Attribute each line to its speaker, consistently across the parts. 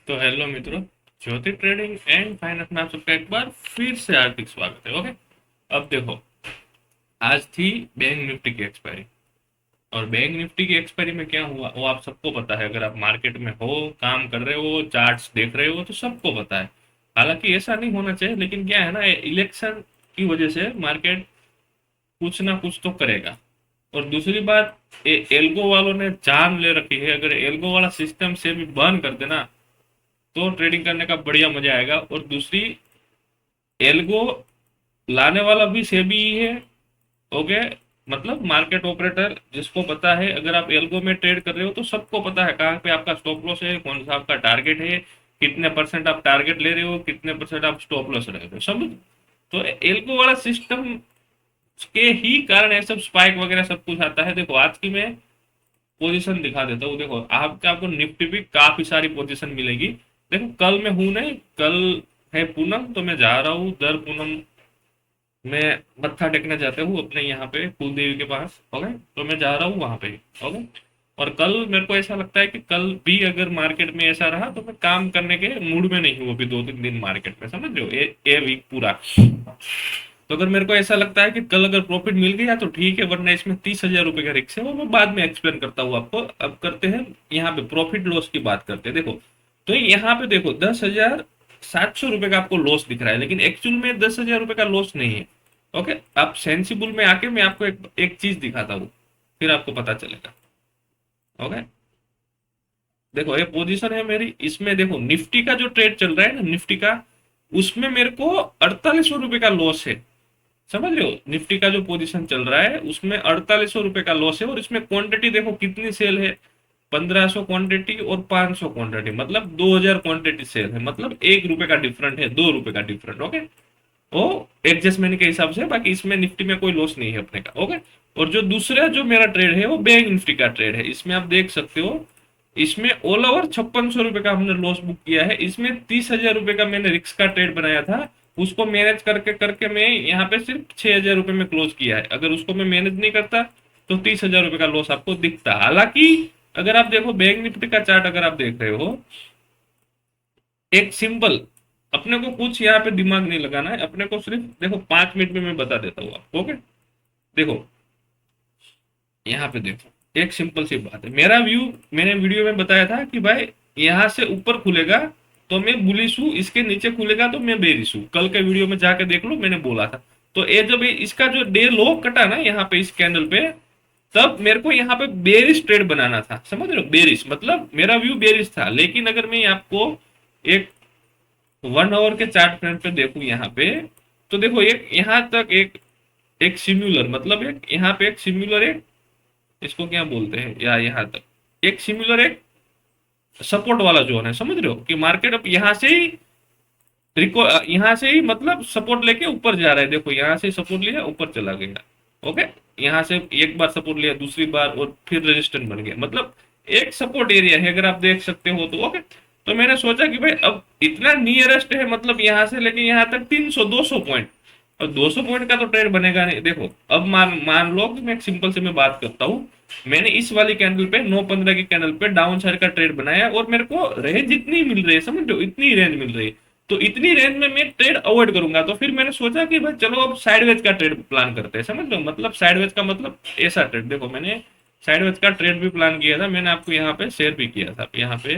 Speaker 1: तो हेलो मित्रों, ज्योति trading and finance में आप सबका एक बार फिर से हार्दिक स्वागत है। ओके, अब देखो, आज थी बैंक निफ्टी की एक्सपायरी। और बैंक निफ्टी की एक्सपायरी में क्या हुआ वो आप सबको पता है। अगर आप मार्केट में हो, काम कर रहे हो, चार्ट्स देख रहे हो, तो सबको पता है। हालांकि ऐसा नहीं होना चाहिए, लेकिन क्या है ना, इलेक्शन की वजह से मार्केट कुछ ना कुछ तो करेगा। और दूसरी बात, एल्गो वालों ने जान ले रखी है। अगर एल्गो वाला सिस्टम से भी बंद कर देना तो ट्रेडिंग करने का बढ़िया मजा आएगा। और दूसरी, एल्गो लाने वाला भी सेबी ही है। ओके, मतलब मार्केट ऑपरेटर जिसको पता है, अगर आप एल्गो में ट्रेड कर रहे हो तो सबको पता है कहाँ पे आपका स्टॉप लॉस है, कौन सा आपका टारगेट है, कितने परसेंट आप टारगेट ले रहे हो, कितने परसेंट आप स्टॉप लॉस रह रहे हो, समझ। तो एल्गो वाला सिस्टम के ही कारण ये सब स्पाइक वगैरह सब कुछ आता है। देखो, आज की मैं पोजीशन दिखा देता हूँ। देखो, आपको निफ्टी भी काफी सारी पोजीशन मिलेगी। देखो, कल मैं हूं नहीं, कल है पूनम, तो मैं जा रहा हूँ दर पूनम। मैं मत्था टेकने जाते हूँ अपने यहाँ पे कुल देवी के पास। ओके, तो मैं जा रहा हूँ वहां पे। ओके, और कल मेरे को ऐसा लगता है कि कल भी अगर मार्केट में ऐसा रहा तो मैं काम करने के मूड में नहीं हूँ अभी 2-3 दिन मार्केट में, समझ रहे हो, ए वीक पूरा। तो अगर मेरे को ऐसा लगता है कि कल अगर प्रॉफिट मिल गया तो ठीक है, वरना इसमें 30,000 रुपए का रिस्क है, वो मैं बाद में एक्सप्लेन करता हूँ आपको। अब करते हैं यहाँ पे प्रॉफिट लॉस की बात करते हैं। देखो, तो यहाँ पे देखो 10,700 रुपए का आपको लॉस दिख रहा है, लेकिन एक्चुअल में 10,000 रुपए का लॉस नहीं है। ओके, आप सेंसिबल में आके मैं आपको एक चीज दिखाता हूँ, फिर आपको पता चलेगा। ओके, देखो ये पोजीशन है मेरी, इसमें देखो निफ्टी का जो ट्रेड चल रहा है ना, निफ्टी का, उसमें मेरे को 4800 रुपए का लॉस है। समझ रहे हो, निफ्टी का जो पोजीशन चल रहा है उसमें 4800 रुपए का लॉस है। और इसमें क्वांटिटी देखो कितनी सेल है, 1500 क्वांटिटी और 500 क्वांटिटी, मतलब 2000 क्वांटिटी सेल है। मतलब 1 रुपए का डिफरेंट है, 2 रुपए का डिफरेंट। ओके, वो एडजस्टमेंट के हिसाब से, बाकी इसमें निफ्टी में कोई लॉस नहीं है अपने का। ओके, और जो दूसरा जो मेरा ट्रेड है वो बैंक निफ्टी का ट्रेड है। इसमें आप देख सकते हो, इसमें ऑल ओवर 5600 रुपए का हमने लॉस बुक किया है। इसमें 30,000 रुपए का मैंने रिस्क का ट्रेड बनाया था, उसको मैनेज करके करके मैं यहाँ पे सिर्फ 6,000 रुपए में क्लोज किया है। अगर उसको मैं मैनेज नहीं करता तो 30,000 रुपए का लॉस आपको दिखता। हालांकि अगर आप देखो बैंक निफ्टी का चार्ट, अगर आप देख रहे हो, एक सिंपल, अपने को कुछ यहाँ पे दिमाग नहीं लगाना है, अपने को सिर्फ देखो 5 मिनट में मैं बता देता हूँ आपको। ओके, देखो यहाँ पे देखो, एक सिंपल सी बात है। मेरा व्यू मैंने वीडियो में बताया था कि भाई यहाँ से ऊपर खुलेगा तो मैं बुलिश हूँ, इसके नीचे खुलेगा तो मैं बेरिश हूँ। कल के वीडियो में जाके देख लो, मैंने बोला था। तो ये जब इसका जो डे लो कटा ना यहाँ पे इस कैंडल पे, तब मेरे को यहाँ पे बेरिश ट्रेड बनाना था। समझ रहे हो, बेरिश मतलब मेरा व्यू बेरिश था। लेकिन अगर मैं आपको एक 1 आवर के चार्ट फ्रेम पे देखूं यहाँ पे, तो देखो एक यहाँ तक एक एक सिम्युलर, मतलब एक यहाँ पे एक सिम्युलर, एक इसको क्या बोलते हैं, या यहाँ तक एक सिमिलर एक सपोर्ट वाला जोन है। समझ रहे हो कि मार्केट अब यहाँ से ही रिको यहाँ से ही मतलब सपोर्ट लेके ऊपर जा रहा है। देखो यहाँ से सपोर्ट लिया, ऊपर चला गया। ओके, यहाँ से एक बार सपोर्ट लिया, दूसरी बार, और फिर रेजिस्टेंस बन गया। मतलब एक सपोर्ट एरिया है, अगर आप देख सकते हो तो। ओके, तो मैंने सोचा कि भाई अब इतना नियरेस्ट है, मतलब यहाँ से लेके यहाँ तक 300-200 पॉइंट, और 200 पॉइंट का तो ट्रेड बनेगा नहीं। देखो, अब मान मान लो कि मैं एक सिंपल से मैं बात करता हूँ, मैंने इस वाली कैंडल पे 9:15 की कैंडल पे डाउन साइड का ट्रेड बनाया, और मेरे को रेंज इतनी मिल रही है, समझ लो इतनी रेंज मिल रही है। तो इतनी रेंज में मैं ट्रेड अवॉइड करूंगा। तो फिर मैंने सोचा कि भाई चलो अब साइडवेज का ट्रेड प्लान करते हैं। समझ लो, मतलब साइडवेज का मतलब ऐसा ट्रेड। देखो, मैंने साइडवेज का ट्रेड भी प्लान किया था, मैंने आपको यहाँ पे शेयर भी किया था। यहाँ पे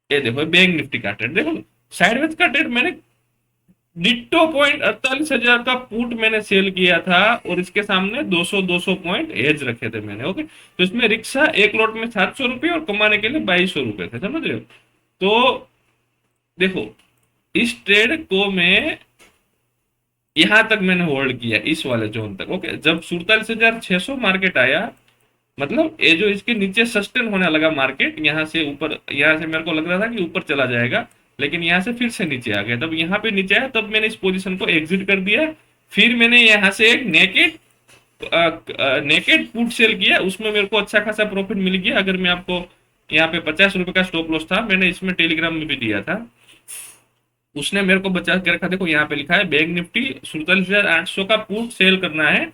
Speaker 1: ये देखो बैंक निफ्टी का ट्रेड, देखो साइडवेज का ट्रेड मैंने डिट्टो पॉइंट 48,000 का पुट मैंने सेल किया था, और इसके सामने 200-200 पॉइंट हेज रखे थे मैंने। ओके, तो इसमें रिक्शा एक लॉट में 700 रुपये और कमाने के लिए 2200 रुपये थे, समझ रहे हो। तो देखो, इस ट्रेड को मैं यहां तक मैंने होल्ड किया, इस वाले जोन तक। ओके, जब 47,600 मार्केट आया, मतलब ये जो इसके नीचे सस्टेन होने लगा मार्केट, यहाँ से ऊपर, यहाँ से मेरे को लग रहा था कि ऊपर चला जाएगा, लेकिन यहाँ से फिर से नीचे आ गया। तब यहाँ पे नीचे आया, तब मैंने इस पोजीशन को एग्जिट कर दिया। फिर मैंने यहाँ से एक नेकेड पुट सेल किया, उसमें मेरे को अच्छा खासा प्रॉफिट मिल गया। अगर मैं आपको यहाँ पे 50 रुपए का स्टॉप लॉस था, मैंने इसमें टेलीग्राम में भी दिया था, उसने मेरे को बचा के रखा। देखो यहाँ पे लिखा है बैंक निफ्टी 47,800 का पुट सेल करना है,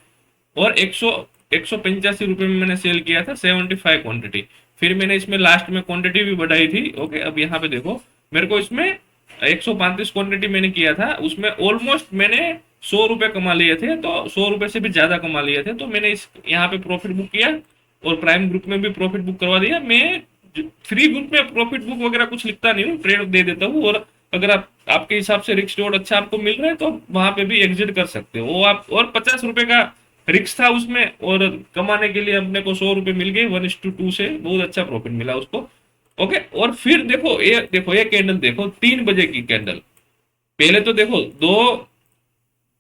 Speaker 1: और 185 रुपए में मैंने सेल किया था 75 क्वांटिटी। फिर मैंने इसमें लास्ट में क्वांटिटी भी बढ़ाई थी। ओके, अब यहाँ पे देखो मेरे को इसमें 135 क्वांटिटी मैंने किया था, उसमें ऑलमोस्ट मैंने 100 रुपए कमा लिए थे, तो 100 रुपए से भी ज्यादा कमा लिए थे। तो मैंने इस यहाँ पे प्रॉफिट बुक किया और प्राइम ग्रुप में भी प्रॉफिट बुक करवा दिया। मैं फ्री ग्रुप में प्रॉफिट बुक वगैरह कुछ लिखता नहीं हूँ, ट्रेड दे देता हूँ। और अगर आप आपके हिसाब से रिस्क रिवॉर्ड अच्छा आपको मिल रहा है तो वहां पे भी एग्जिट कर सकते हो। वो आप, और 50 रुपए का रिस्क था उसमें, और कमाने के लिए अपने को 100 रुपए मिल गए, 1:2 से बहुत अच्छा प्रॉफिट मिला उसको। ओके, और फिर देखो ये कैंडल देखो, 3 बजे की कैंडल। पहले तो देखो दो,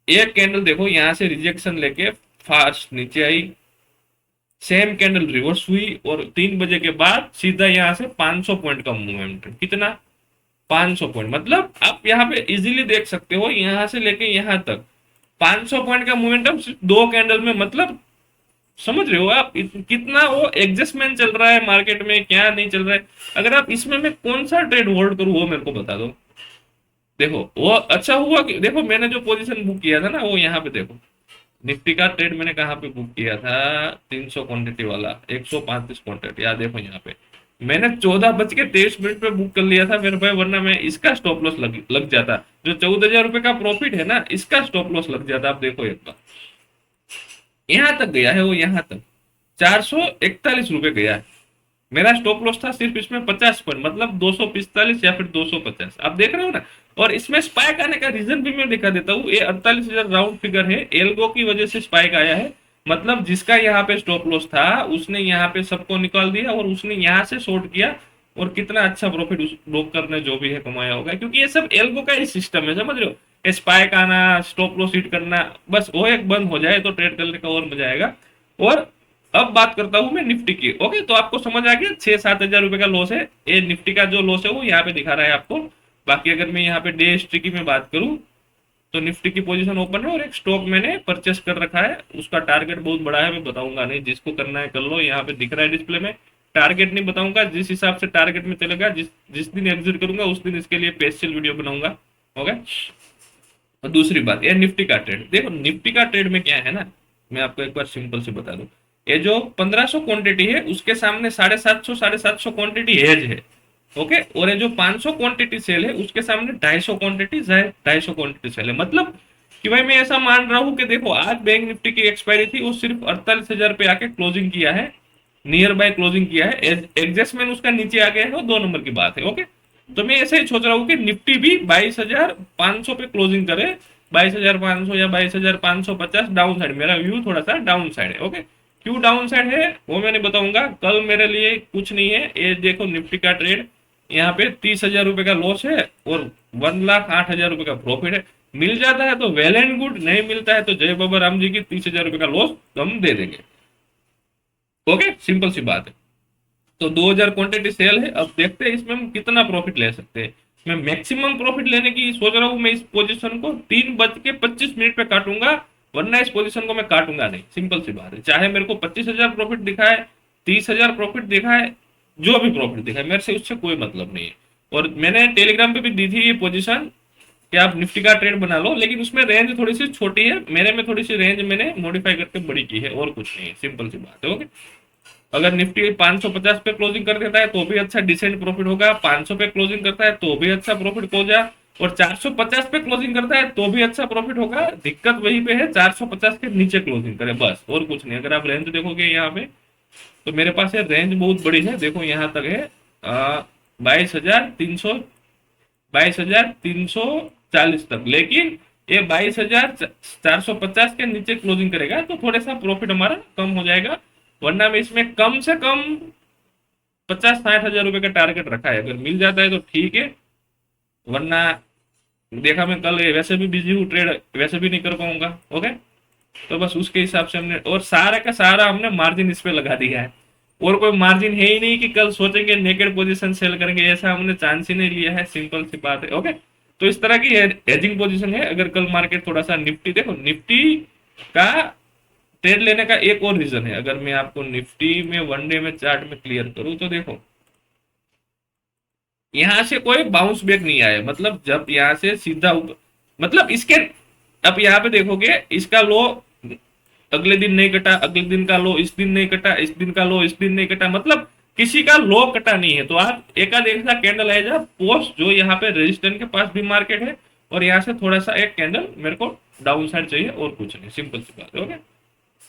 Speaker 1: एक कैंडल देखो यहाँ से रिजेक्शन लेके फास्ट नीचे आई, सेम कैंडल रिवर्स हुई, और 3 बजे के बाद सीधा यहाँ से 500 पॉइंट का मूवमेंट। कितना? 500 पॉइंट। मतलब आप यहाँ पे इजीली देख सकते हो यहाँ से लेके यहाँ तक 500 पॉइंट का मोमेंटम सिर्फ 2 कैंडल में। मतलब समझ रहे हो आप कितना वो एडजस्टमेंट चल रहा है मार्केट में, क्या नहीं चल रहा है। अगर आप इसमें मैं कौन सा ट्रेड होल्ड करूँ वो मेरे को बता दो। देखो वो अच्छा हुआ कि देखो मैंने जो पोजीशन बुक किया था ना, वो यहाँ पे देखो निफ्टी का ट्रेड मैंने कहाँ पे बुक किया था, 300 क्वांटिटी वाला, 135 क्वांटिटी। याद देखो यहाँ पे मैंने 14:23 पे बुक कर लिया था मेरे भाई, वरना मैं इसका स्टॉप लॉस लग जाता। जो 14,000 रुपए का प्रॉफिट है ना, इसका स्टॉप लॉस लग जाता। आप देखो एक बार यहाँ तक गया है, वो यहाँ तक 441 रुपए गया है। मेरा स्टॉप लॉस था सिर्फ इसमें 50 पॉइंट, मतलब 245 या फिर 250। आप देख रहे हो ना। और इसमें स्पाइक आने का रीजन भी मैं दिखा देता हूँ। ये 48,000 राउंड फिगर है, एल्गो की वजह से स्पाइक आया है। मतलब जिसका यहाँ पे स्टॉप लॉस था उसने यहाँ पे सबको निकाल दिया, और उसने यहाँ से शॉर्ट किया, और कितना अच्छा प्रॉफिट उस ब्रोकर ने जो भी है कमाया होगा। क्योंकि ये सब एल्गो का ही सिस्टम है, समझ रहे हो। स्पाइक आना, स्टॉप लॉस हिट करना, बस वो एक बंद हो जाए तो ट्रेड करने का और मजा आएगा। और अब बात करता हूं मैं निफ्टी की। ओके, तो आपको समझ आ गया 6-7 हजार रुपए का लॉस है। ये निफ्टी का जो लॉस है वो यहाँ पे दिखा रहा है आपको। बाकी अगर मैं यहाँ पे डे हिस्ट्री की मैं बात करूं, तो निफ्टी की पोजीशन ओपन है और एक स्टॉक मैंने परचेस कर रखा है। उसका टारगेट बहुत बड़ा है, मैं बताऊंगा नहीं, जिसको करना है कर लो। यहाँ पे दिख रहा है डिस्प्ले में, टारगेट नहीं बताऊंगा। जिस हिसाब से टारगेट में चलेगा, जिस जिस दिन एग्जिट करूंगा उस दिन इसके लिए स्पेशल वीडियो बनाऊंगा। ओके, और दूसरी बात ये निफ्टी का ट्रेड देखो। निफ्टी का ट्रेड में क्या है ना, मैं आपको एक बार सिंपल से बता दूं। ये जो 1500 क्वांटिटी है उसके सामने 750 क्वांटिटी हेज है। ओके, और ये जो 500 क्वांटिटी सेल है उसके सामने 250 क्वांटिटी सेल है। मतलब कि भाई मैं ऐसा मान रहा हूं कि देखो आज बैंक निफ्टी की एक्सपायरी थी, वो सिर्फ 48,000 पे आके क्लोजिंग किया है, नियर बाय क्लोजिंग किया है। एडजस्टमेंट उसका नीचे आ गया है, वो 2 नंबर की बात है। ओके, तो मैं ऐसे ही सोच रहा हूँ कि निफ्टी भी 22,500 पे क्लोजिंग करे, 22,500 या 22,550 डाउन साइड। मेरा व्यू थोड़ा सा डाउन साइड है। ओके, क्यों डाउन साइड है वो मैंने बताऊंगा कल। मेरे लिए कुछ नहीं है ये। देखो निफ्टी का ट्रेड यहाँ पे 30,000 रुपए का लॉस है और 1,08,000 रुपए का प्रॉफिट है। मिल जाता है तो वेल एंड गुड, नहीं मिलता है तो जय बाबा राम जी की, 30,000 रुपए का लॉस हम दे देंगे। ओके, सिंपल सी बात है। तो 2,000 क्वांटिटी सेल है। अब देखते हैं इसमें हम कितना प्रॉफिट ले सकते हैं। मैं मैक्सिमम प्रॉफिट लेने की सोच रहा हूँ। मैं इस पोजीशन को 3:25 पे काटूंगा, वरना इस पोजीशन को मैं काटूंगा नहीं। सिंपल सी बात है, चाहे मेरे को 25,000 प्रॉफिट दिखाए, 30,000 प्रॉफिट दिखाए, जो भी प्रॉफिट दिखाए, मेरे से उससे कोई मतलब नहीं है। और मैंने टेलीग्राम पे भी दी थी ये पोजीशन कि आप निफ्टी का ट्रेड बना लो, लेकिन उसमें रेंज थोड़ी सी छोटी है। मेरे में थोड़ी सी रेंज मैंने मॉडिफाई करके बड़ी की है, और कुछ नहीं है। सिंपल सी बात है। ओके, अगर निफ्टी 550 पे क्लोजिंग कर देता है तो भी अच्छा डिसेंट प्रॉफिट होगा, 500 पे क्लोजिंग करता है तो भी अच्छा प्रॉफिट होगा, और 450 पे क्लोजिंग करता है तो भी अच्छा प्रॉफिट होगा। दिक्कत वहीं पे है 450 के नीचे क्लोजिंग करे, बस और कुछ नहीं। अगर आप रेंज देखोगे यहाँ पे, तो मेरे पास है रेंज बहुत बड़ी है। देखो यहाँ तक है 22,300, 22,340 तक। लेकिन ये 22,450 के नीचे क्लोजिंग करेगा तो थोड़ा सा प्रॉफिट हमारा कम हो जाएगा। वरना मैं इसमें कम से कम 50-60 हजार रुपए का टारगेट रखा है। अगर मिल जाता है तो ठीक है, वरना देखा मैं कल वैसे भी बिजी हूँ, ट्रेड वैसे भी नहीं कर पाऊंगा। ओके, तो बस उसके हिसाब से हमने, और सारा का सारा हमने मार्जिन इस पे लगा दिया है। और कोई मार्जिन है ही नहीं कि कल सोचेंगे नेकेड पोजीशन सेल करेंगे, ऐसा हमने चांस ही नहीं लिया है। सिंपल सी बात है। ओके, तो इस तरह की हेजिंग पोजीशन है। अगर कल मार्केट थोड़ा सा निफ्टी, देखो निफ्टी का ट्रेड लेने का एक और रीजन है। अगर मैं आपको निफ्टी में 1 डे में चार्ट में क्लियर करूं तो देखो यहां से कोई बाउंस बैक नहीं आया। मतलब जब यहां से सीधा ऊपर, मतलब इसके, अब यहाँ पे देखोगे इसका लो अगले दिन नहीं कटा, अगले दिन का लो इस दिन नहीं कटा, इस दिन का लो इस दिन नहीं कटा। मतलब किसी का लो कटा नहीं है, तो आप एक आध ऐसा कैंडल है जहाँ पोस्ट जो यहाँ पे रेजिस्टेंस के पास भी मार्केट है, और यहाँ से थोड़ा सा एक कैंडल मेरे को डाउन साइड चाहिए और कुछ नहीं, सिंपल सी बात है। ओके,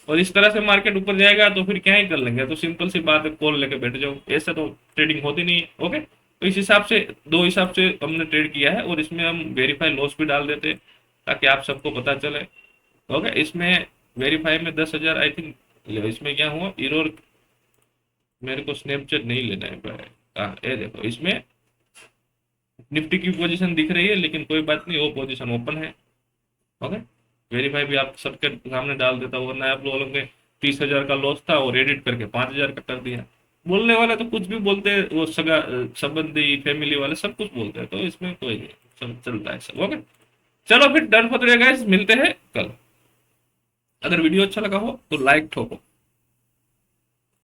Speaker 1: और इस तरह से मार्केट ऊपर जाएगा तो फिर क्या ही कर लेंगे, तो सिंपल सी बात है, कॉल लेके बैठ जाओ, ऐसा तो ट्रेडिंग होती नहीं है। ओके, तो इस हिसाब से दो हिसाब से हमने ट्रेड किया है, और इसमें हम वेरीफाई लॉस भी डाल देते हैं ताकि आप सबको पता चले। ओके, इसमें वेरीफाई में 10,000 आई थिंक, इसमें क्या हुआ इरोर, मेरे को स्नैपचैट नहीं लेना है भाई। हाँ, ये देखो इसमें निफ्टी की पोजीशन दिख रही है, लेकिन कोई बात नहीं, वो पोजीशन ओपन है। ओके, वेरीफाई भी आप सबके सामने डाल देता हूँ, वरना आप लोगों ने 30,000 का लॉस था और एडिट करके 5,000 का कर दिया। बोलने वाले तो कुछ भी बोलते हैं, वो सगा संबंधी फैमिली वाले सब कुछ बोलते हैं, तो इसमें कोई नहीं, सब चलता है सब। ओके, चलो फिर डन फॉर टुडे गाइस, मिलते हैं कल। अगर वीडियो अच्छा लगा हो तो लाइक ठोको।